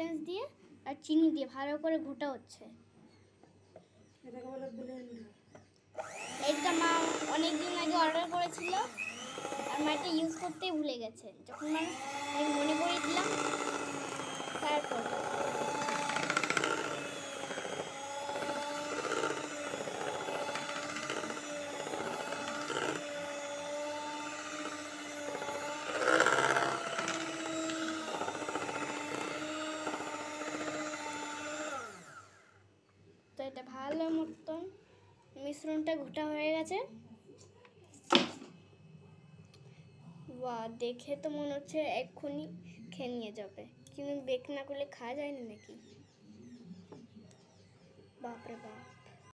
চামচ দিয়ে আর চিনি দিয়ে ভালো করে ঘোটা হচ্ছে। এটাকে বলে ব্লেন্ডার। এটা মা অনেকদিন আগে অর্ডার করেছিল আর মা এটা ইউজ করতেই ভুলে গেছে। যখন আমি মনে করে দিলাম তারপর তো এটা ভালো মতন মিশ্রণটা ঘোটা হয়ে গেছে। বাহ, দেখে তো মনে হচ্ছে এক্ষুনি খেয়ে নিয়ে যাবে, কিন্তু বেক না করলে খাওয়া যায় না নাকি? বাপরে বাপ।